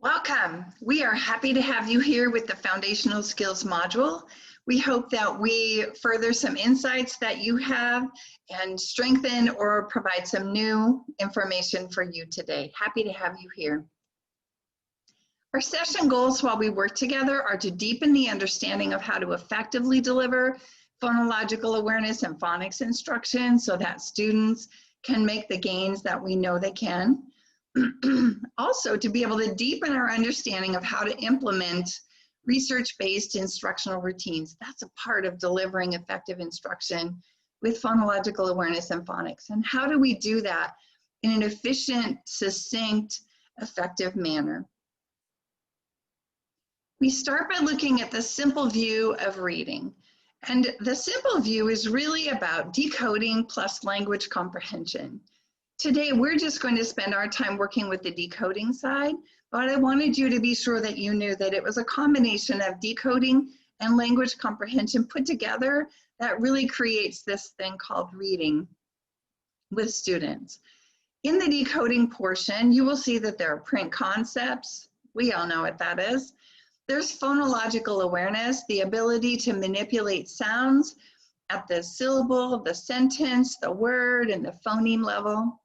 Welcome. We are happy to have you here with the Foundational Skills module. We hope that we further some insights that you have and strengthen or provide some new information for you today. Happy to have you here. Our session goals while we work together are to deepen the understanding of how to effectively deliver phonological awareness and phonics instruction so that students can make the gains that we know they can. Also, to be able to deepen our understanding of how to implement research-based instructional routines. That's a part of delivering effective instruction with phonological awareness and phonics. And how do we do that in an efficient, succinct, effective manner? We start by looking at the simple view of reading. And the simple view is really about decoding plus language comprehension. Today, we're just going to spend our time working with the decoding side, but I wanted you to be sure that you knew that it was a combination of decoding and language comprehension put together that really creates this thing called reading with students. In the decoding portion, you will see that there are print concepts. We all know what that is. There's phonological awareness, the ability to manipulate sounds at the syllable, the sentence, the word, and the phoneme level.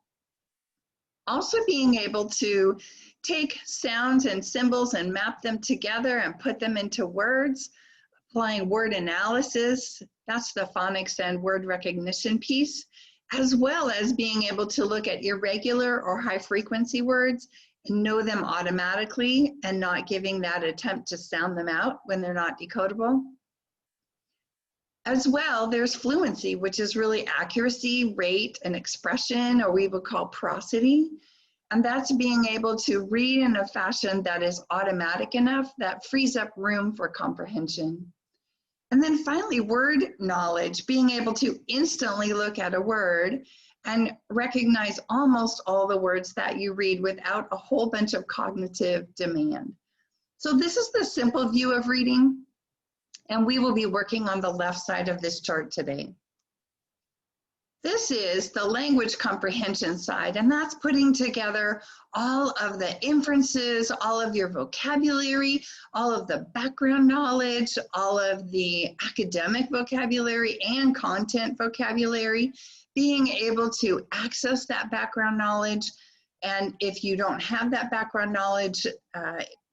Also being able to take sounds and symbols and map them together and put them into words, applying word analysis, that's the phonics and word recognition piece, as well as being able to look at irregular or high frequency words and know them automatically and not giving that attempt to sound them out when they're not decodable. As well, there's fluency, which is really accuracy, rate, and expression, or we would call prosody. And that's being able to read in a fashion that is automatic enough that frees up room for comprehension. And then finally, word knowledge, being able to instantly look at a word and recognize almost all the words that you read without a whole bunch of cognitive demand. So this is the simple view of reading. And we will be working on the left side of this chart today. This is the language comprehension side, and that's putting together all of the inferences, all of your vocabulary, all of the background knowledge, all of the academic vocabulary and content vocabulary, being able to access that background knowledge. And if you don't have that background knowledge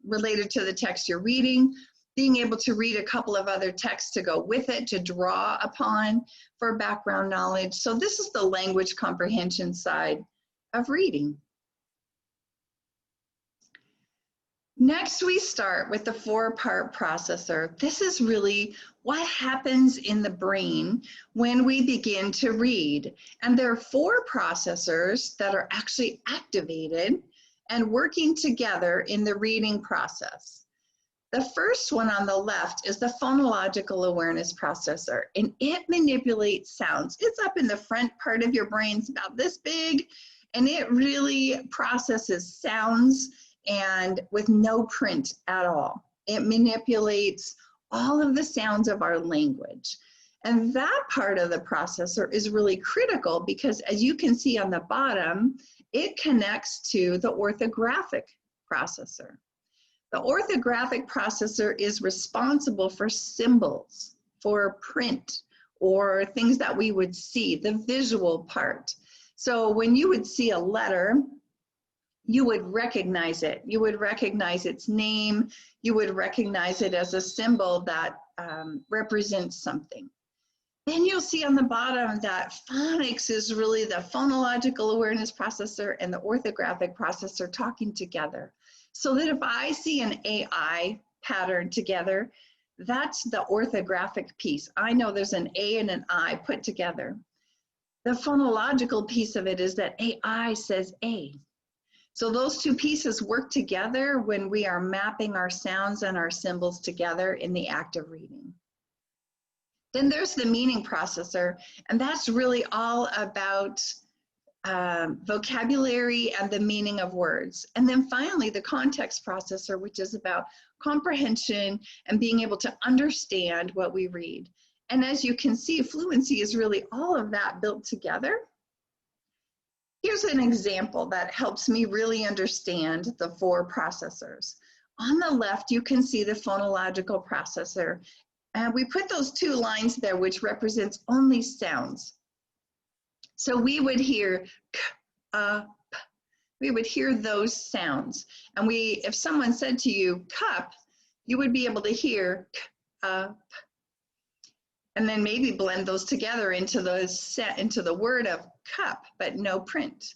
related to the text you're reading, being able to read a couple of other texts to go with it, to draw upon for background knowledge. So this is the language comprehension side of reading. Next, we start with the four-part processor. This is really what happens in the brain when we begin to read. And there are four processors that are actually activated and working together in the reading process. The first one on the left is the phonological awareness processor, and it manipulates sounds. It's up in the front part of your brain, it's about this big, and it really processes sounds and with no print at all. It manipulates all of the sounds of our language. And that part of the processor is really critical because, as you can see on the bottom, it connects to the orthographic processor. The orthographic processor is responsible for symbols, for print, or things that we would see, the visual part. So when you would see a letter, you would recognize it. You would recognize its name. You would recognize it as a symbol that represents something. Then you'll see on the bottom that phonics is really the phonological awareness processor and the orthographic processor talking together. So that if I see an AI pattern together, that's the orthographic piece. I know there's an A and an I put together. The phonological piece of it is that AI says A. So those two pieces work together when we are mapping our sounds and our symbols together in the act of reading. Then there's the meaning processor, and that's really all about vocabulary and the meaning of words. And then finally, the context processor, which is about comprehension and being able to understand what we read. And as you can see, fluency is really all of that built together. Here's an example that helps me really understand the four processors. On the left, you can see the phonological processor, and we put those two lines there, which represents only sounds. So we would hear k, p. We would hear those sounds. And if someone said to you, cup, you would be able to hear k, p. And then maybe blend those together into the word of cup, but no print.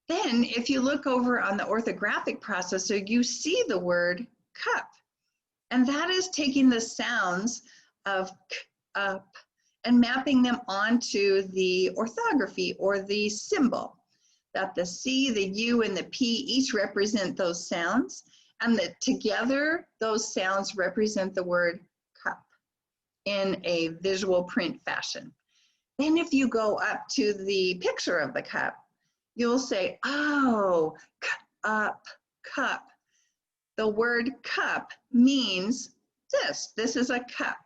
Then if you look over on the orthographic processor, you see the word cup. And that is taking the sounds of k, up, and mapping them onto the orthography or the symbol. That the C, the U, and the P each represent those sounds, and that together those sounds represent the word cup in a visual print fashion. Then if you go up to the picture of the cup, you'll say, oh, up, cup. The word cup means this. This is a cup.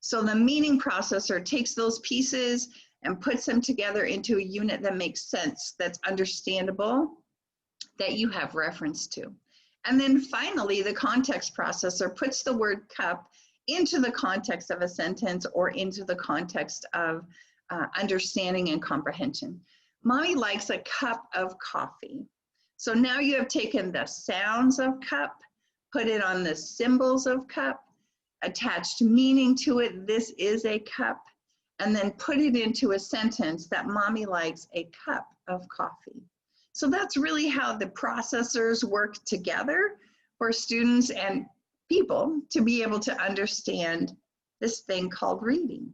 So the meaning processor takes those pieces and puts them together into a unit that makes sense, that's understandable, that you have reference to. And then finally, the context processor puts the word cup into the context of a sentence or into the context of understanding and comprehension. Mommy likes a cup of coffee. So now you have taken the sounds of cup, put it on the symbols of cup, attached meaning to it, this is a cup, and then put it into a sentence that mommy likes a cup of coffee. So that's really how the processors work together for students and people to be able to understand this thing called reading.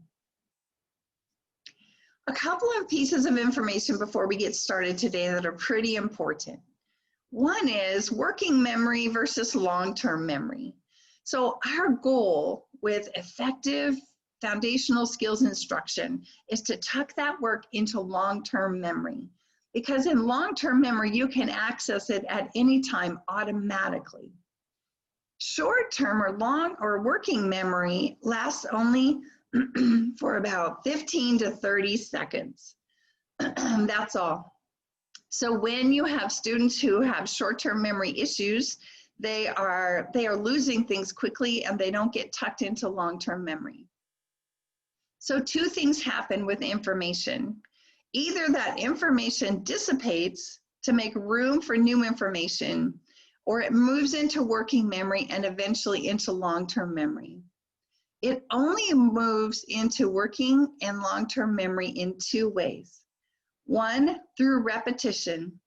A couple of pieces of information before we get started today that are pretty important. One is working memory versus long-term memory. So our goal with effective foundational skills instruction is to tuck that work into long-term memory, because in long-term memory, you can access it at any time automatically. Short-term or working memory lasts only for about 15 to 30 seconds. That's all. So when you have students who have short-term memory issues, they are losing things quickly and they don't get tucked into long-term memory. So two things happen with information. Either that information dissipates to make room for new information, or it moves into working memory and eventually into long-term memory. It only moves into working and long-term memory in two ways. One, through repetition,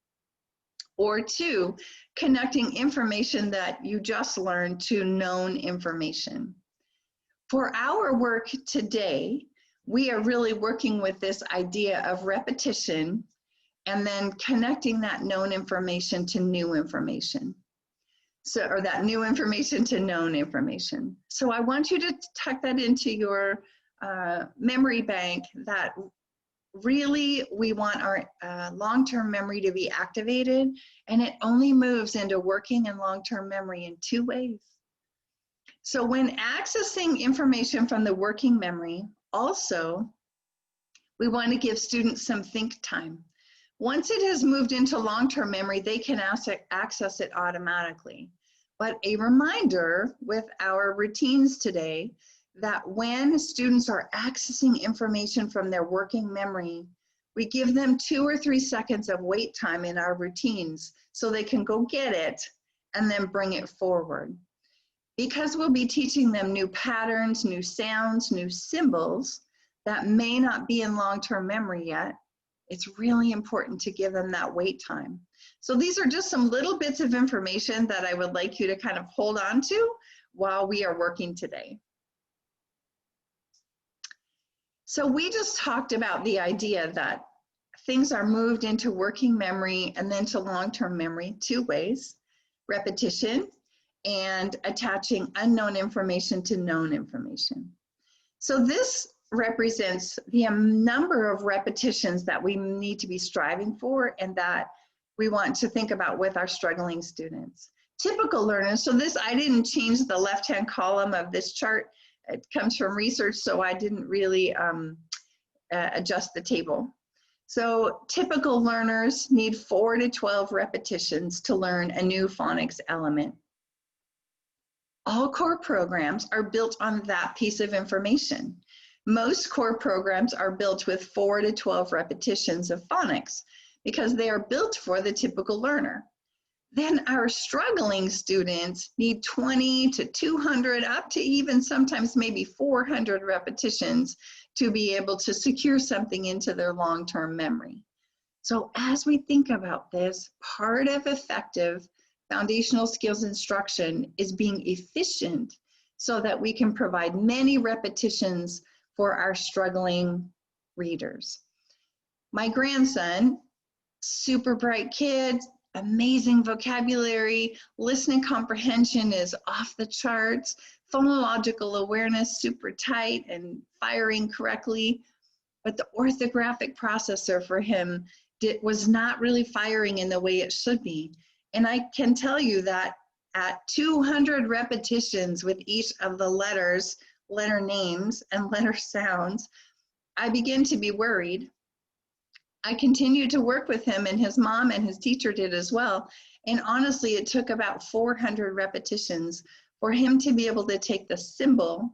or two, connecting information that you just learned to known information. For our work today, we are really working with this idea of repetition and then connecting that known information to new information. So, or that new information to known information. So I want you to tuck that into your memory bank, that really we want our long-term memory to be activated, and it only moves into working and long-term memory in two ways. So when accessing information from the working memory, also, we want to give students some think time. Once it has moved into long-term memory, they can access it automatically. But a reminder with our routines today that when students are accessing information from their working memory, we give them 2 or 3 seconds of wait time in our routines so they can go get it and then bring it forward. Because we'll be teaching them new patterns, new sounds, new symbols that may not be in long-term memory yet, it's really important to give them that wait time. So these are just some little bits of information that I would like you to kind of hold on to while we are working today. So we just talked about the idea that things are moved into working memory and then to long-term memory 2 ways: repetition and attaching unknown information to known information. So this represents the number of repetitions that we need to be striving for and that we want to think about with our struggling students. Typical learners, so this, I didn't change the left-hand column of this chart. It comes from research, so I didn't really adjust the table. So typical learners need 4 to 12 repetitions to learn a new phonics element. All core programs are built on that piece of information. Most core programs are built with 4 to 12 repetitions of phonics because they are built for the typical learner. Then our struggling students need 20 to 200, up to even sometimes maybe 400 repetitions to be able to secure something into their long-term memory. So as we think about this, part of effective foundational skills instruction is being efficient so that we can provide many repetitions for our struggling readers. My grandson, super bright kid, amazing vocabulary, listening comprehension is off the charts, phonological awareness super tight and firing correctly, but the orthographic processor for him was not really firing in the way it should be. And I can tell you that at 200 repetitions with each of the letters, letter names, and letter sounds, I begin to be worried. I continued to work with him, and his mom and his teacher did as well. And honestly, it took about 400 repetitions for him to be able to take the symbol,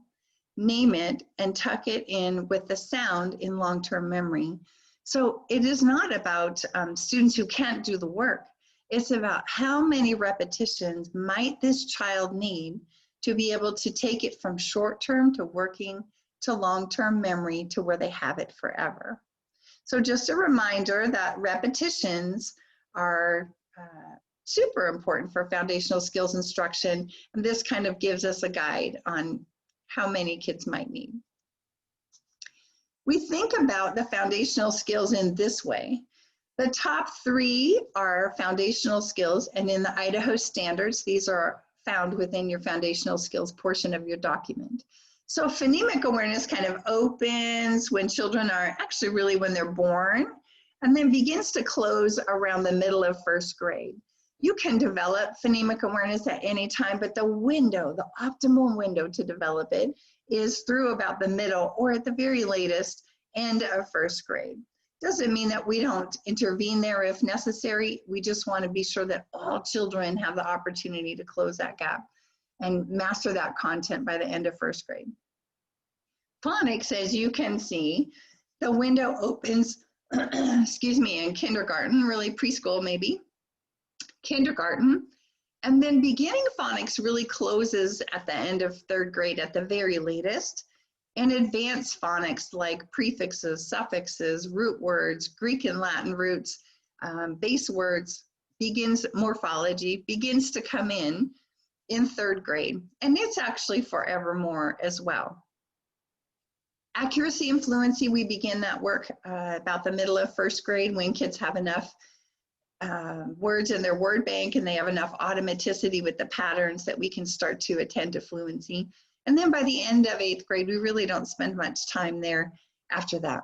name it, and tuck it in with the sound in long-term memory. So it is not about students who can't do the work. It's about how many repetitions might this child need to be able to take it from short-term to working to long-term memory to where they have it forever. So just a reminder that repetitions are super important for foundational skills instruction, and this kind of gives us a guide on how many kids might need. We think about the foundational skills in this way. The top 3 are foundational skills, and in the Idaho standards, these are found within your foundational skills portion of your document. So phonemic awareness kind of opens when children are actually really when they're born, and then begins to close around the middle of 1st grade. You can develop phonemic awareness at any time, but the window, the optimal window to develop it is through about the middle or at the very latest end of 1st grade. Doesn't mean that we don't intervene there if necessary. We just want to be sure that all children have the opportunity to close that gap and master that content by the end of 1st grade. Phonics, as you can see, the window opens, excuse me, in kindergarten, really preschool maybe, kindergarten, and then beginning phonics really closes at the end of 3rd grade at the very latest, and advanced phonics like prefixes, suffixes, root words, Greek and Latin roots, base words, morphology begins to come in 3rd grade, and it's actually forevermore as well. Accuracy and fluency, we begin that work about the middle of 1st grade when kids have enough words in their word bank and they have enough automaticity with the patterns that we can start to attend to fluency. And then by the end of 8th grade, we really don't spend much time there after that.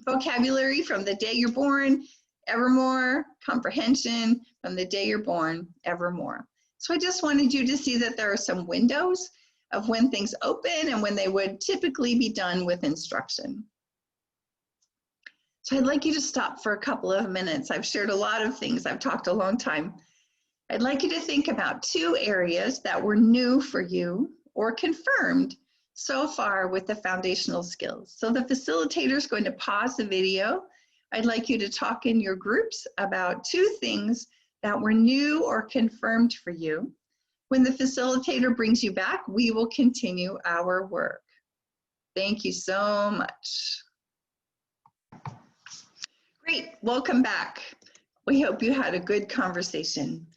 Vocabulary from the day you're born, evermore. Comprehension from the day you're born, evermore. So I just wanted you to see that there are some windows of when things open and when they would typically be done with instruction. So I'd like you to stop for a couple of minutes. I've shared a lot of things. I've talked a long time. I'd like you to think about 2 areas that were new for you or confirmed so far with the foundational skills. So the facilitator is going to pause the video. I'd like you to talk in your groups about 2 things that were new or confirmed for you. When the facilitator brings you back, we will continue our work. Thank you so much. Great, welcome back. We hope you had a good conversation.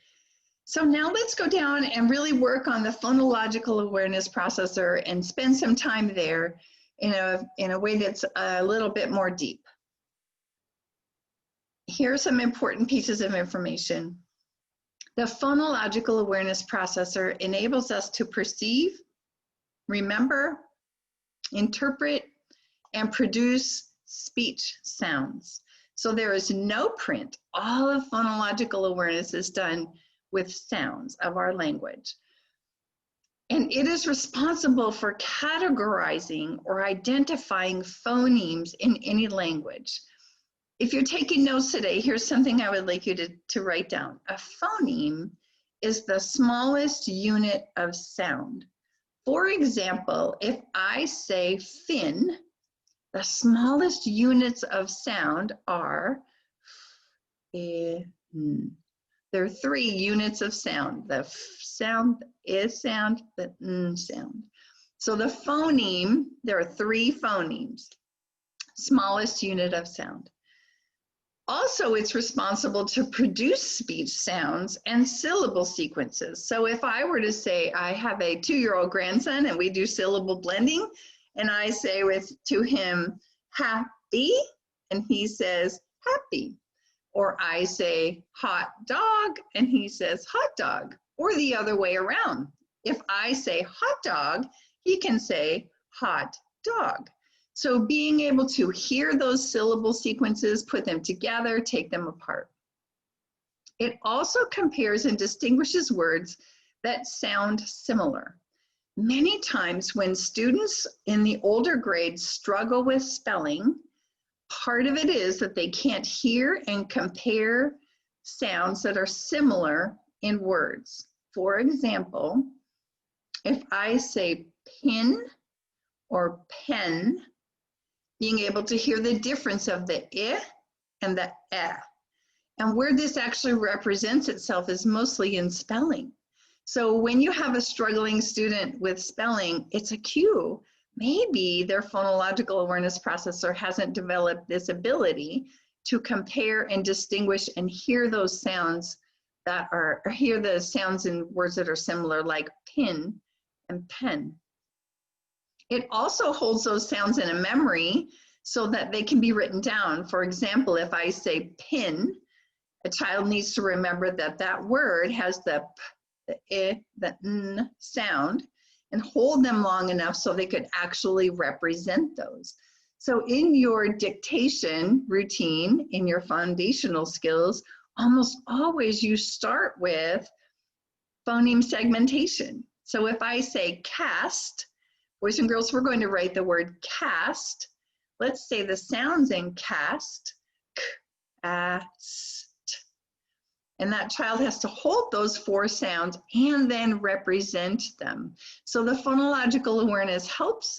So now let's go down and really work on the phonological awareness processor and spend some time there in a way that's a little bit more deep. Here are some important pieces of information. The phonological awareness processor enables us to perceive, remember, interpret, and produce speech sounds. So there is no print. All of phonological awareness is done with sounds of our language. And it is responsible for categorizing or identifying phonemes in any language. If you're taking notes today, here's something I would like you to write down. A phoneme is the smallest unit of sound. For example, if I say fin, the smallest units of sound are in. There are 3 units of sound. The f sound, the I sound, the n sound. So the phoneme, there are 3 phonemes, smallest unit of sound. Also, it's responsible to produce speech sounds and syllable sequences. So if I were to say, I have a 2-year-old grandson and we do syllable blending, and I say to him, happy, and he says, happy. Or I say, hot dog, and he says, hot dog. Or the other way around. If I say hot dog, he can say hot dog. So being able to hear those syllable sequences, put them together, take them apart. It also compares and distinguishes words that sound similar. Many times when students in the older grades struggle with spelling, part of it is that they can't hear and compare sounds that are similar in words. For example, if I say pin or pen, being able to hear the difference of the I and the E. And where this actually represents itself is mostly in spelling. So when you have a struggling student with spelling, it's a cue. Maybe their phonological awareness processor hasn't developed this ability to compare and distinguish and hear those sounds that are, or hear the sounds in words that are similar, like pin and pen. It also holds those sounds in a memory so that they can be written down. For example, if I say pin, a child needs to remember that that word has the p, the I, the n sound, and hold them long enough so they could actually represent those. So in your dictation routine, in your foundational skills, almost always you start with phoneme segmentation. So if I say cast, boys and girls, we're going to write the word cast. Let's say the sounds in cast, k, a, st. And that child has to hold those 4 sounds and then represent them. So the phonological awareness helps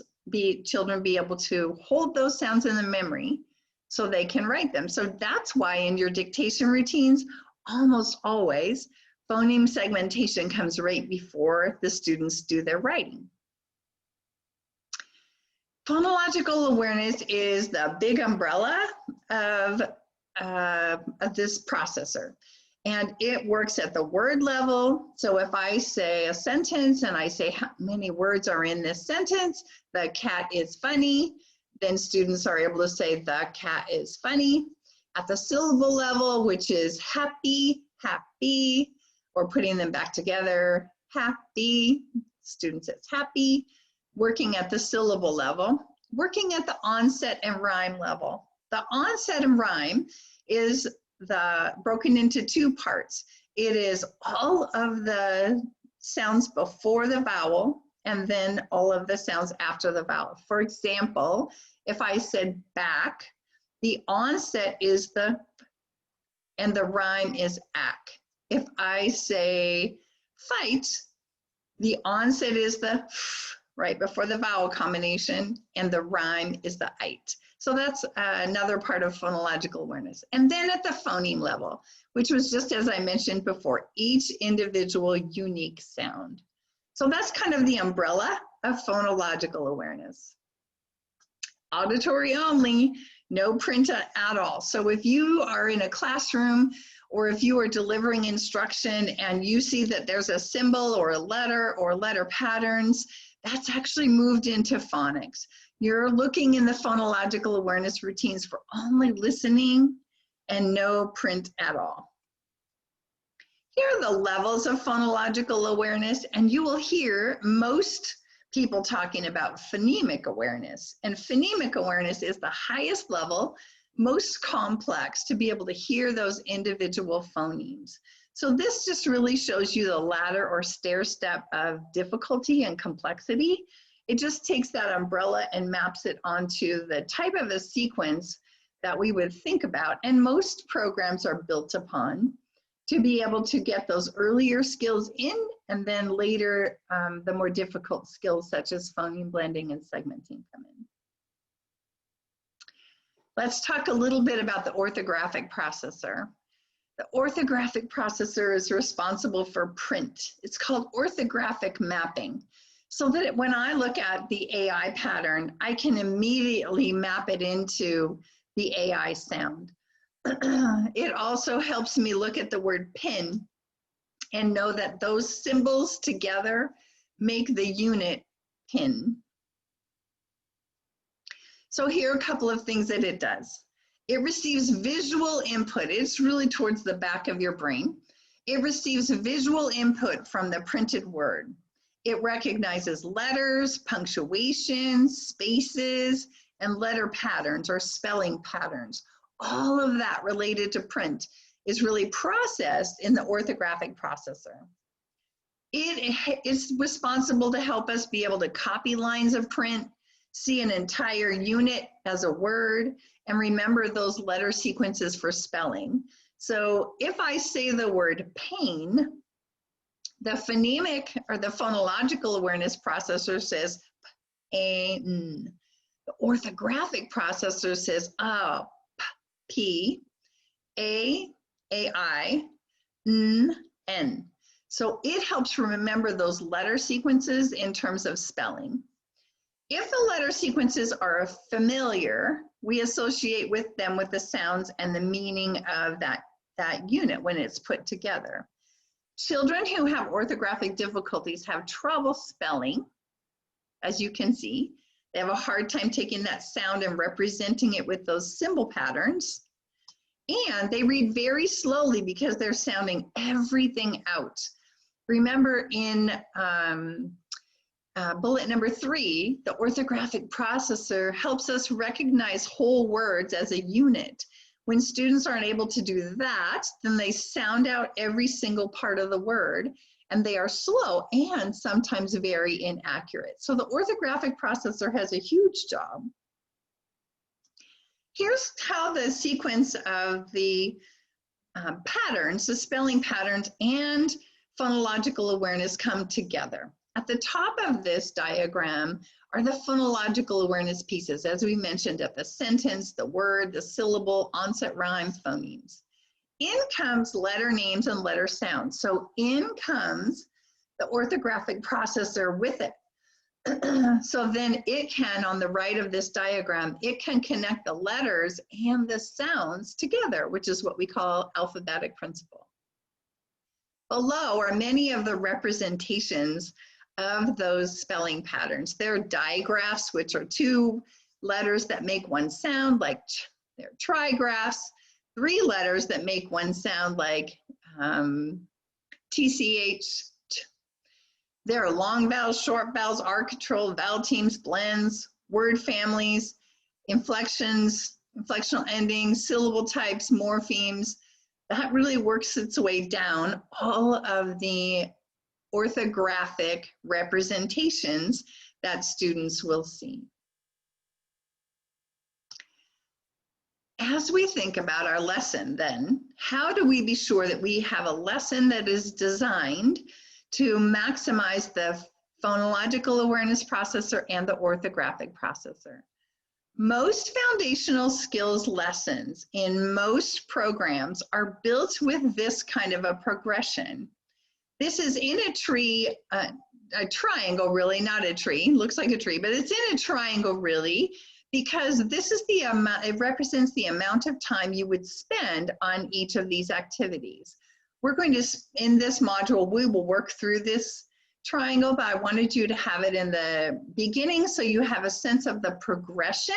children be able to hold those sounds in the memory so they can write them. So that's why in your dictation routines, almost always, phoneme segmentation comes right before the students do their writing. Phonological awareness is the big umbrella of this processor. And it works at the word level. So if I say a sentence and I say how many words are in this sentence, the cat is funny, then students are able to say the cat is funny. At the syllable level, which is happy, happy, or putting them back together, happy, student says happy. Working at the syllable level, working at the onset and rhyme level. The onset and rhyme is broken into 2 parts. It is all of the sounds before the vowel and then all of the sounds after the vowel. For example, if I said back, the onset is the f and the rhyme is ack. If I say fight, the onset is the f right before the vowel combination, and the rhyme is the ite. So that's another part of phonological awareness. And then at the phoneme level, which was just as I mentioned before, each individual unique sound. So that's kind of the umbrella of phonological awareness. Auditory only, no print at all. So if you are in a classroom or if you are delivering instruction and you see that there's a symbol or letter patterns, that's actually moved into phonics. You're looking in the phonological awareness routines for only listening and no print at all. Here are the levels of phonological awareness, and you will hear most people talking about phonemic awareness. And phonemic awareness is the highest level, most complex to be able to hear those individual phonemes. So this just really shows you the ladder or stair step of difficulty and complexity. It just takes that umbrella and maps it onto the type of a sequence that we would think about, and most programs are built upon to be able to get those earlier skills in, and then later the more difficult skills such as phoneme blending and segmenting come in. Let's talk a little bit about the orthographic processor. The orthographic processor is responsible for print. It's called orthographic mapping. So that when I look at the AI pattern, I can immediately map it into the AI sound. It also helps me look at the word pin and know that those symbols together make the unit pin. So here are a couple of things that it does. It receives visual input. It's really towards the back of your brain. It receives visual input from the printed word. It recognizes letters, punctuation, spaces, and letter patterns or spelling patterns. All of that related to print is really processed in the orthographic processor. It is responsible to help us be able to copy lines of print, see an entire unit as a word, and remember those letter sequences for spelling. So if I say the word pain, the phonemic or the phonological awareness processor says pain. The orthographic processor says p, a, ai, n. So it helps remember those letter sequences in terms of spelling. If the letter sequences are familiar, we associate with them with the sounds and the meaning of that unit when it's put together. Children who have orthographic difficulties have trouble spelling, as you can see. They have a hard time taking that sound and representing it with those symbol patterns. And they read very slowly because they're sounding everything out. Remember in bullet number 3, the orthographic processor helps us recognize whole words as a unit. When students aren't able to do that, then they sound out every single part of the word, and they are slow and sometimes very inaccurate. So the orthographic processor has a huge job. Here's how the sequence of the patterns, the spelling patterns and phonological awareness come together. At the top of this diagram are the phonological awareness pieces, as we mentioned, at the sentence, the word, the syllable, onset rhyme, phonemes. In comes letter names and letter sounds. So in comes the orthographic processor with it. So then it can, on the right of this diagram, it can connect the letters and the sounds together, which is what we call alphabetic principle. Below are many of the representations of those spelling patterns. There are digraphs, which are 2 letters that make one sound, like ch. There are trigraphs, 3 letters that make one sound, like TCH. There are long vowels, short vowels, R-control, vowel teams, blends, word families, inflections, inflectional endings, syllable types, morphemes. That really works its way down all of the orthographic representations that students will see. As we think about our lesson then, how do we be sure that we have a lesson that is designed to maximize the phonological awareness processor and the orthographic processor? Most foundational skills lessons in most programs are built with this kind of a progression. This is in a tree, a triangle really, not a tree, looks like a tree, but it's in a triangle really, because this is the amount, it represents the amount of time you would spend on each of these activities. We're going to, in this module, we will work through this triangle, but I wanted you to have it in the beginning so you have a sense of the progression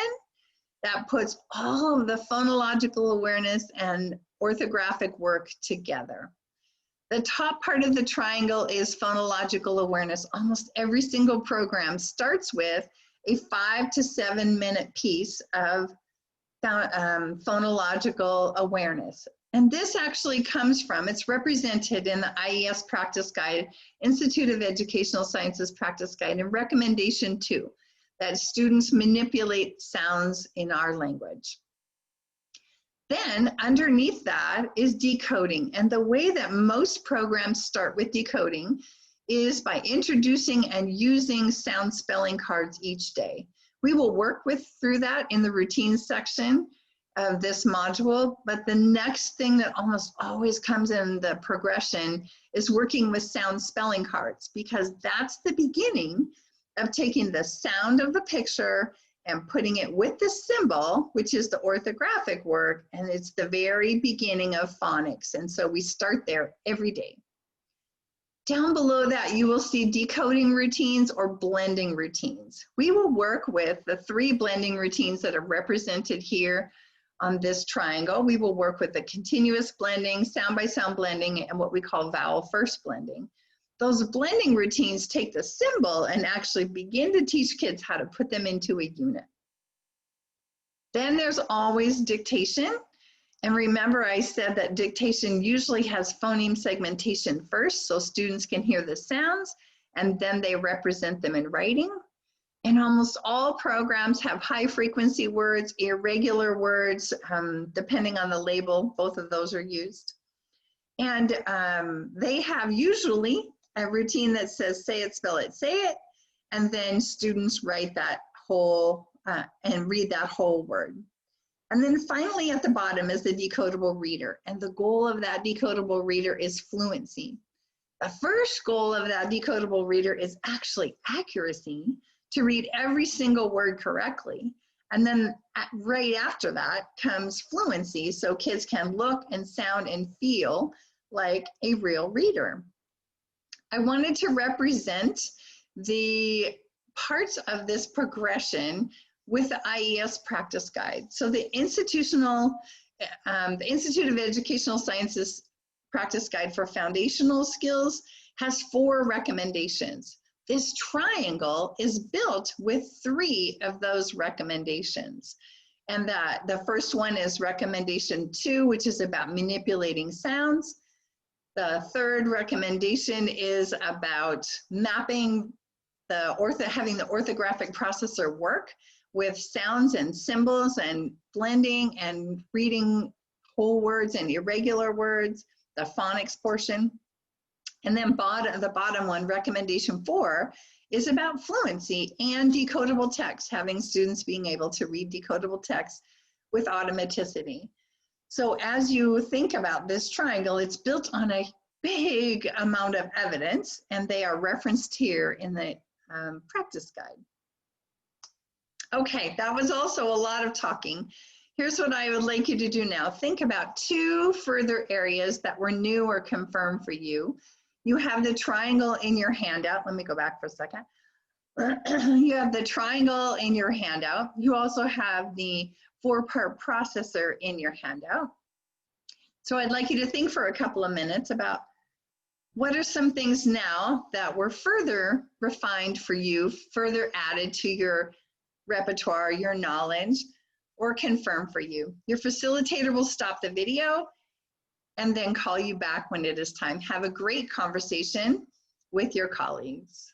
that puts all of the phonological awareness and orthographic work together. The top part of the triangle is phonological awareness. Almost every single program starts with a 5 to 7 minute piece of phonological awareness. And this actually comes from, it's represented in the IES Practice Guide, Institute of Educational Sciences Practice Guide, and recommendation 2, that students manipulate sounds in our language. Then underneath that is decoding. And the way that most programs start with decoding is by introducing and using sound spelling cards each day. We will work through that in the routines section of this module, but the next thing that almost always comes in the progression is working with sound spelling cards, because that's the beginning of taking the sound of the picture and putting it with the symbol, which is the orthographic work, and it's the very beginning of phonics. And so we start there every day. Down below that, you will see decoding routines or blending routines. We will work with the 3 blending routines that are represented here on this triangle. We will work with the continuous blending, sound by sound blending, and what we call vowel first blending. Those blending routines take the symbol and actually begin to teach kids how to put them into a unit. Then there's always dictation. And remember, I said that dictation usually has phoneme segmentation first, so students can hear the sounds and then they represent them in writing. And almost all programs have high frequency words, irregular words, depending on the label, both of those are used. And they have usually a routine that says, say it, spell it, say it, and then students write that whole and read that whole word. And then finally at the bottom is the decodable reader. And the goal of that decodable reader is fluency. The first goal of that decodable reader is actually accuracy, to read every single word correctly. And then right after that comes fluency, so kids can look and sound and feel like a real reader. I wanted to represent the parts of this progression with the IES practice guide. So the Institute of Educational Sciences practice guide for foundational skills has 4 recommendations. This triangle is built with 3 of those recommendations. And the first one is recommendation 2, which is about manipulating sounds. The third recommendation is about mapping having the orthographic processor work with sounds and symbols and blending and reading whole words and irregular words, the phonics portion. And then the bottom one, recommendation 4, is about fluency and decodable text, having students being able to read decodable text with automaticity. So as you think about this triangle, it's built on a big amount of evidence, and they are referenced here in the practice guide. Okay, that was also a lot of talking. Here's what I would like you to do now. Think about 2 further areas that were new or confirmed for you. You have the triangle in your handout. Let me go back for a second. You have the triangle in your handout. You also have the 4-part processor in your handout. So I'd like you to think for a couple of minutes about what are some things now that were further refined for you, further added to your repertoire, your knowledge, or confirmed for you. Your facilitator will stop the video and then call you back when it is time. Have a great conversation with your colleagues.